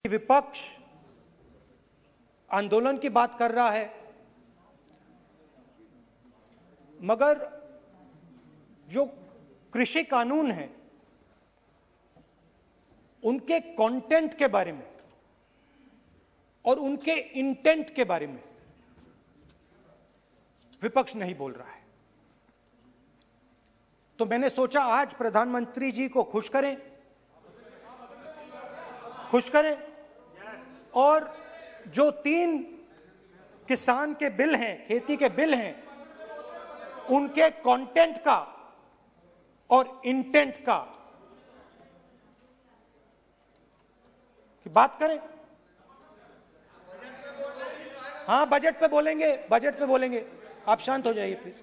विपक्ष आंदोलन की बात कर रहा है, मगर जो कृषि कानून है उनके कंटेंट के बारे में और उनके इंटेंट के बारे में विपक्ष नहीं बोल रहा है। तो मैंने सोचा आज प्रधानमंत्री जी को खुश करें और जो 3 किसान के बिल हैं, खेती के बिल हैं, उनके कंटेंट का और इंटेंट का की बात करें। हाँ, बजट पे बोलेंगे। आप शांत हो जाइए प्लीज।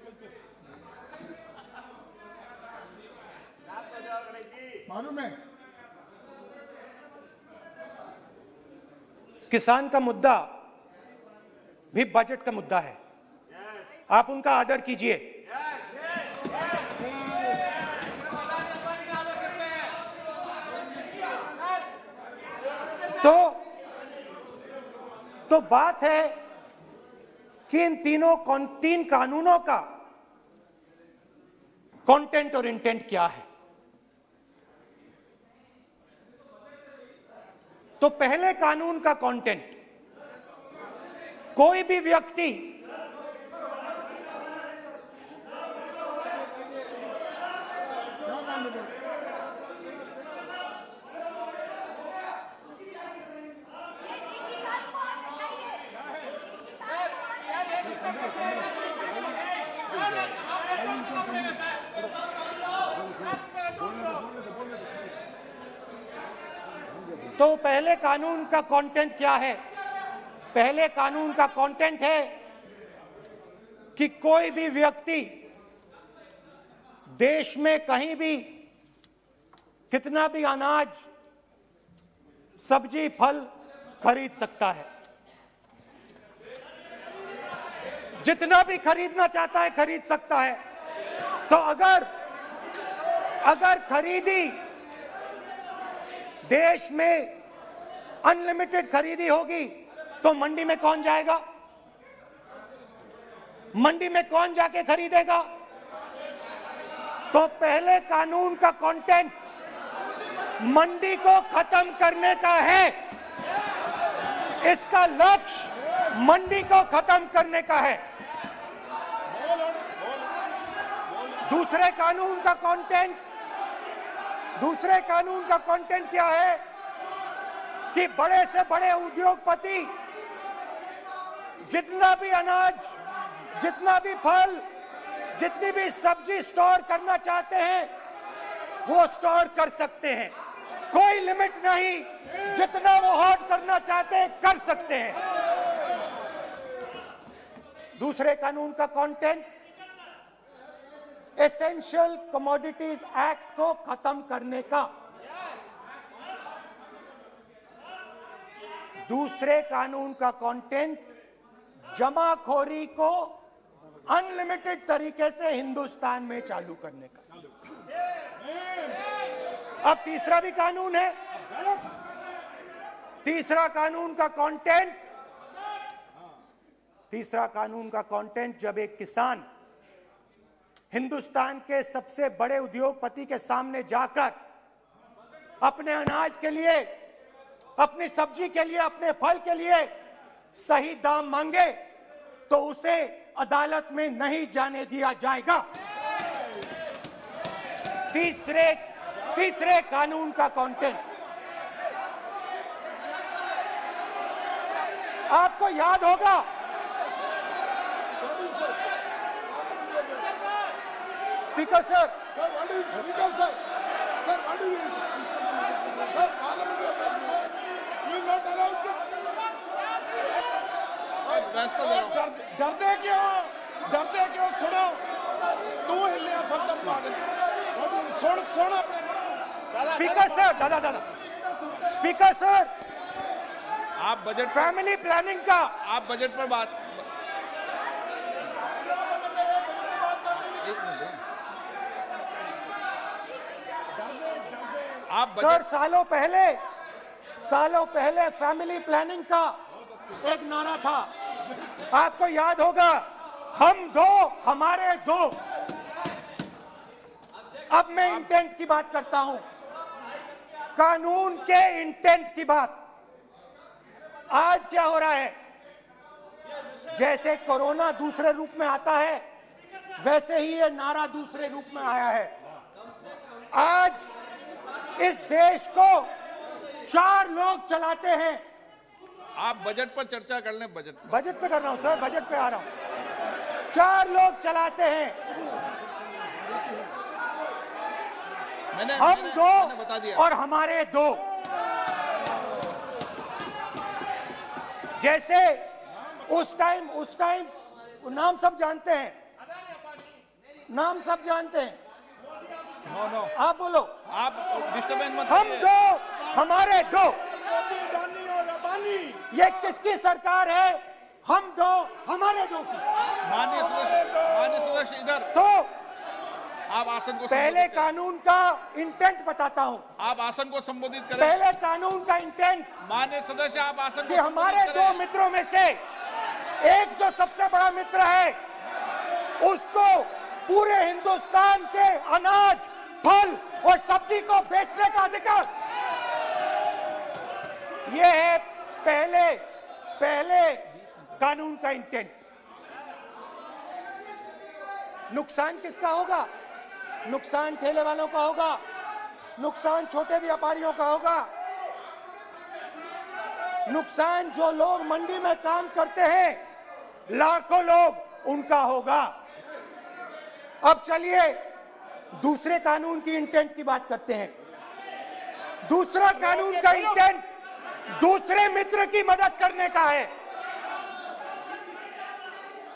मालूम है किसान का मुद्दा भी बजट का मुद्दा है, आप उनका आदर कीजिए। तो बात है कि इन 3 कानूनों का कंटेंट और इंटेंट क्या है। तो पहले कानून का कंटेंट, कोई भी व्यक्ति तो पहले कानून का कंटेंट क्या है? पहले कानून का कंटेंट है कि कोई भी व्यक्ति देश में कहीं भी कितना भी अनाज, सब्जी, फल खरीद सकता है, जितना भी खरीदना चाहता है खरीद सकता है। तो अगर खरीदी देश में अनलिमिटेड खरीदी होगी तो मंडी में कौन जाएगा? मंडी में कौन जाके खरीदेगा? तो पहले कानून का कंटेंट मंडी को खत्म करने का है। इसका लक्ष्य मंडी को खत्म करने का है। दूसरे कानून का कंटेंट क्या है कि बड़े से बड़े उद्योगपति जितना भी अनाज, जितना भी फल, जितनी भी सब्जी स्टोर करना चाहते हैं वो स्टोर कर सकते हैं, कोई लिमिट नहीं, जितना वो होल्ड करना चाहते हैं कर सकते हैं। दूसरे कानून का कंटेंट एसेंशियल कमोडिटीज एक्ट को खत्म करने का। दूसरे कानून का कंटेंट जमाखोरी को अनलिमिटेड तरीके से हिंदुस्तान में चालू करने का। अब तीसरा भी कानून है। तीसरा कानून का कंटेंट जब एक किसान हिंदुस्तान के सबसे बड़े उद्योगपति के सामने जाकर अपने अनाज के लिए, अपनी सब्जी के लिए, अपने फल के लिए सही दाम मांगे तो उसे अदालत में नहीं जाने दिया जाएगा। तीसरे कानून का कंटेंट आपको याद होगा, स्पीकर सर, डरते क्यों? सुनो, तू हिलिया सब सुन अपने स्पीकर सर, दादा स्पीकर सर, आप बजट, फैमिली प्लानिंग का, आप बजट पर बात, सर, सालों पहले सालों पहले फैमिली प्लानिंग का एक नारा था, आपको याद होगा, हम दो हमारे दो। अब मैं इंटेंट की बात करता हूं, कानून के इंटेंट की बात। आज क्या हो रहा है, जैसे कोरोना दूसरे रूप में आता है, वैसे ही ये नारा दूसरे रूप में आया है। आज इस देश को 4 लोग चलाते हैं। आप बजट पर चर्चा कर लें। बजट पे कर रहा हूं सर, बजट पे आ रहा हूं। 4 लोग चलाते हैं, हम दो बता दिया। और हमारे दो। जैसे उस टाइम नाम सब जानते हैं, नाम सब जानते हैं। नो आप बोलो, आप डिस्टर्बेंस मत हम करिए। दो हमारे दो। ये किसकी सरकार है? हम दो हमारे दो की। माननीय सदस्य इधर। तो आप आसन को पहले संबोधित करें। कानून का इंटेंट बताता हूं। आप आसन को संबोधित करें। पहले कानून का इंटेंट माननीय सदस्य, आप आसन कि को हमारे संबोधित दो करें। मित्रों में से एक जो सबसे बड़ा मित्र है, उसको पूरे हिंदुस्तान के अनाज, फल और सब्जी को बेचने का अधिकार। यह है पहले कानून का इंटेंट। नुकसान किसका होगा? नुकसान ठेले वालों का होगा, नुकसान छोटे व्यापारियों का होगा, नुकसान जो लोग मंडी में काम करते हैं, लाखों लोग, उनका होगा। अब चलिए दूसरे कानून की इंटेंट की बात करते हैं। दूसरा कानून का इंटेंट दूसरे मित्र की मदद करने का है।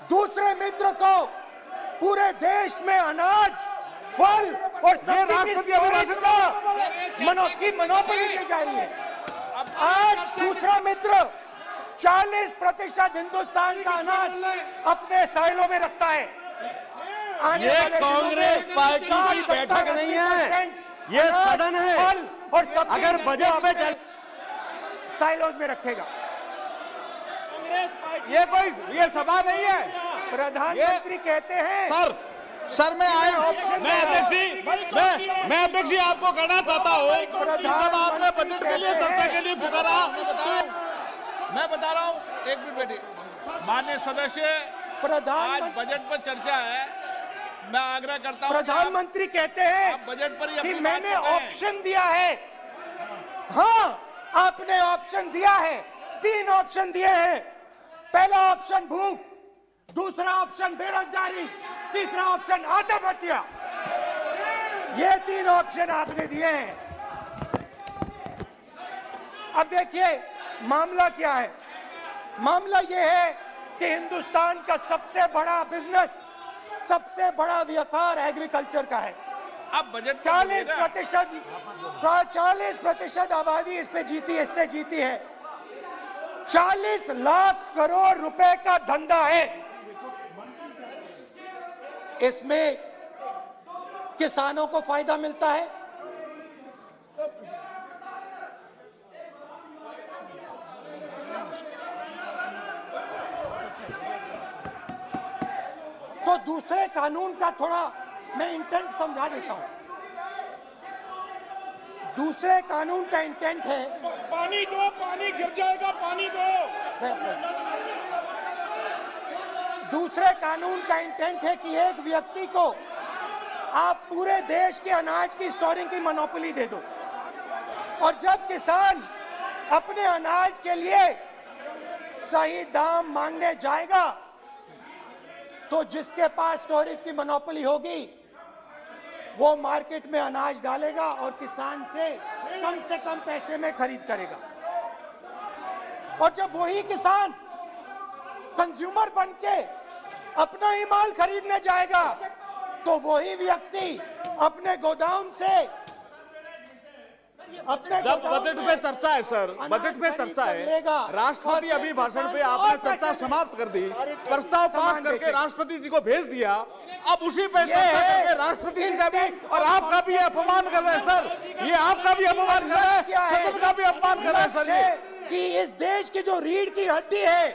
दूसरे मित्र को पूरे देश में अनाज, फल और सब्जी की स्टोरेज की मोनोपोली दी जा रही है। आज दूसरा मित्र 40% हिंदुस्तान का अनाज अपने साइलों में रखता है। ये कांग्रेस पार्टी की बैठक नहीं है, ये सदन है। फल और सब्जी अगर बजट पे चल साइलोज में रखेगा। ये सभा नहीं है। प्रधानमंत्री कहते हैं सर मैं अध्यक्ष जी आपको कहना चाहता हूँ कि जब आपने बजट के लिए चर्चा के लिए पुकारा तो मैं बता रहा हूँ, एक मिनट बैठिए। माननीय सदस्य, आज बजट पर चर्चा है। मैं आग्रह करता हूँ, प्रधानमंत्री कहते हैं आप बजट पर ही कि अपनी बात मैंने करते हैं। ऑप्शन दिया है। हाँ, आपने ऑप्शन दिया है। 3 ऑप्शन दिए हैं। पहला ऑप्शन भूख, दूसरा ऑप्शन बेरोजगारी, तीसरा ऑप्शन आत्महत्या। ये 3 ऑप्शन आपने दिए हैं। अब देखिए मामला क्या है। मामला यह है कि हिंदुस्तान का सबसे बड़ा बिजनेस, सबसे बड़ा व्यापार एग्रीकल्चर का है। अब बजट 40% आबादी इस पे जीती है, इससे जीती है। 40 लाख करोड़ रुपए का धंधा है। इसमें किसानों को फायदा मिलता है, तो दूसरे कानून का थोड़ा मैं इंटेंट समझा देता हूं। दूसरे कानून का इंटेंट है, पानी दो, पानी गिर जाएगा, पानी दो। दूसरे कानून का इंटेंट है कि एक व्यक्ति को आप पूरे देश के अनाज की स्टोरिंग की मोनोपोली दे दो, और जब किसान अपने अनाज के लिए सही दाम मांगने जाएगा तो जिसके पास स्टोरेज की मोनोपोली होगी वो मार्केट में अनाज डालेगा और किसान से कम पैसे में खरीद करेगा। और जब वही किसान कंज्यूमर बन के अपना ही माल खरीदने जाएगा तो वही व्यक्ति अपने गोदाम से अपने जब बजट पे चर्चा है सर, बजट पे चर्चा है, राष्ट्रपति अभी भाषण पे आपने चर्चा समाप्त कर दी, प्रस्ताव पास करके राष्ट्रपति जी को भेज दिया, अब उसी पे चर्चा करके राष्ट्रपति जी का भी और आपका भी अपमान कर रहे हैं सर, ये आपका भी अपमान कर रहे हैं, सदन का भी अपमान कर रहे हैं सर। ये कि इस देश की जो रीढ़ की हड्डी है,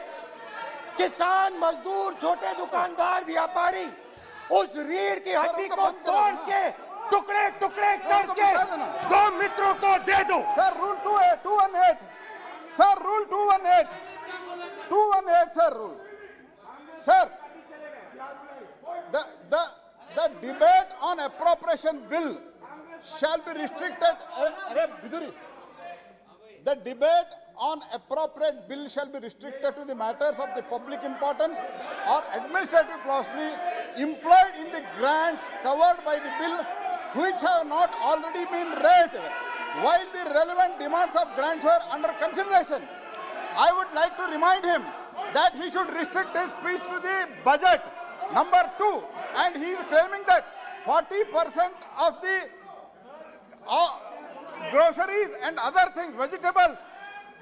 किसान, मजदूर, छोटे दुकानदार, व्यापारी, उस रीढ़ की हड्डी को तोड़ के टुकड़े टुकड़े करके दो मित्रों को दे दो। Sir rule 218 sir rule 218 sir rule sir the debate on appropriation bill shall be restricted. The debate on appropriate bill shall be restricted to the matters of the public importance or administrative clausely employed in the grants covered by the bill which have not already been raised while the relevant demands of grants were under consideration. I would like to remind him that he should restrict his speech to the budget. Number 2, and he is claiming that 40% of the groceries and other things, vegetables,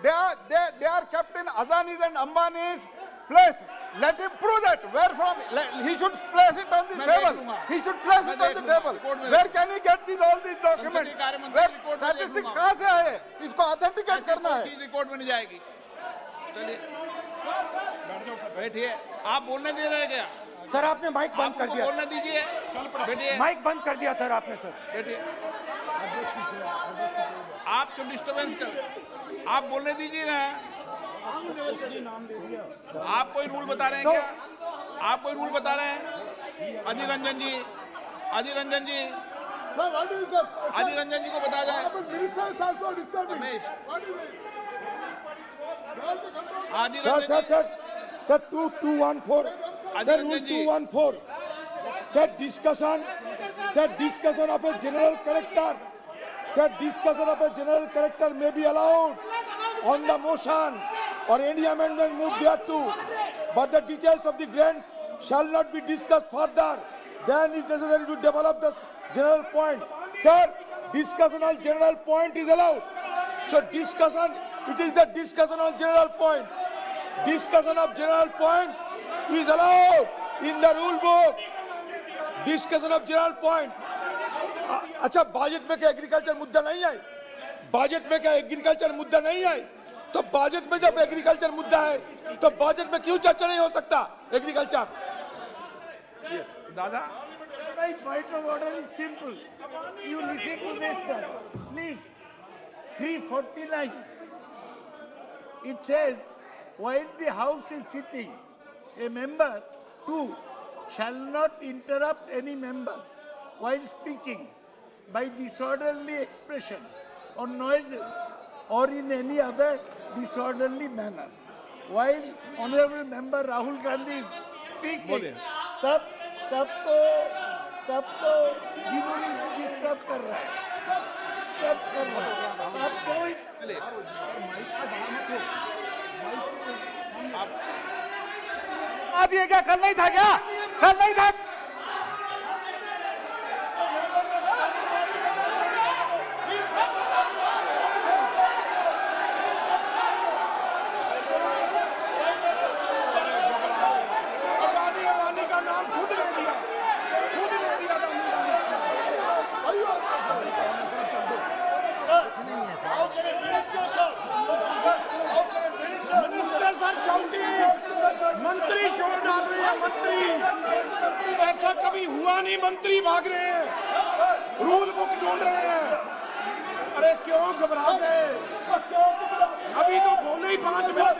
they are kept in Adani's and Ambani's place. Let him prove that. Where from? He should place it on the table. He should place it on the table. Where can he get all these documents? Where statistics कहाँ से आए? इसको authenticate करना है. Record में नहीं जाएगी. चलिए बैठिए. आप बोलने दे रहे क्या? सर आपने माइक बंद कर दिया. बोलने दीजिए. बैठिए. माइक बंद कर दिया सर आपने. सर बैठिए. आप क्यों डिस्टर्बेंस कर? आप बोलने दीजिए ना. आप कोई रूल बता रहे हैं क्या? आप कोई रूल बता रहे हैं? अधीर रंजन जी, अधीर रंजन जी, अधीर रंजन जी को बता जाए. अधीर रंजन जी. Sir, 214. Sir, rule 214. Sir, discussion of a general character. Sir, discussion of a general character may be allowed on the motion or any amendment moved thereto, but the details of the grant shall not be discussed further than is necessary to develop the general point. Sir, discussion on general point is allowed. So discussion, it is the discussion on general point. Discussion of general point is allowed in the rule book. Discussion of general point. अच्छा budget में क्या agriculture मुद्दा नहीं है? Budget में क्या agriculture मुद्दा नहीं है? तो बजट में जब एग्रीकल्चर मुद्दा है तो बजट में क्यों चर्चा नहीं हो सकता एग्रीकल्चर? दादा, My point of order is simple. You listen to this, sir. Please. 349. It says, while the House is sitting, a member, 2, shall not interrupt any member while speaking by disorderly expression or noises or in any other disorderly manner. While Honorable Member Rahul Gandhi is speaking, तब तो जिन्होंने disturb कर रहा है, तब कर रहा है, अब कोई आज ये क्या कल नहीं था क्या? कल नहीं था? अडानी का नाम खुद ले दिया. मंत्री शोर डाल रहे हैं. मंत्री ऐसा कभी हुआ नहीं. मंत्री भाग रहे हैं, रूल बुक ढूंढ रहे हैं. अरे क्यों घबरा गए? अभी तो बोले ही 5 मिनट.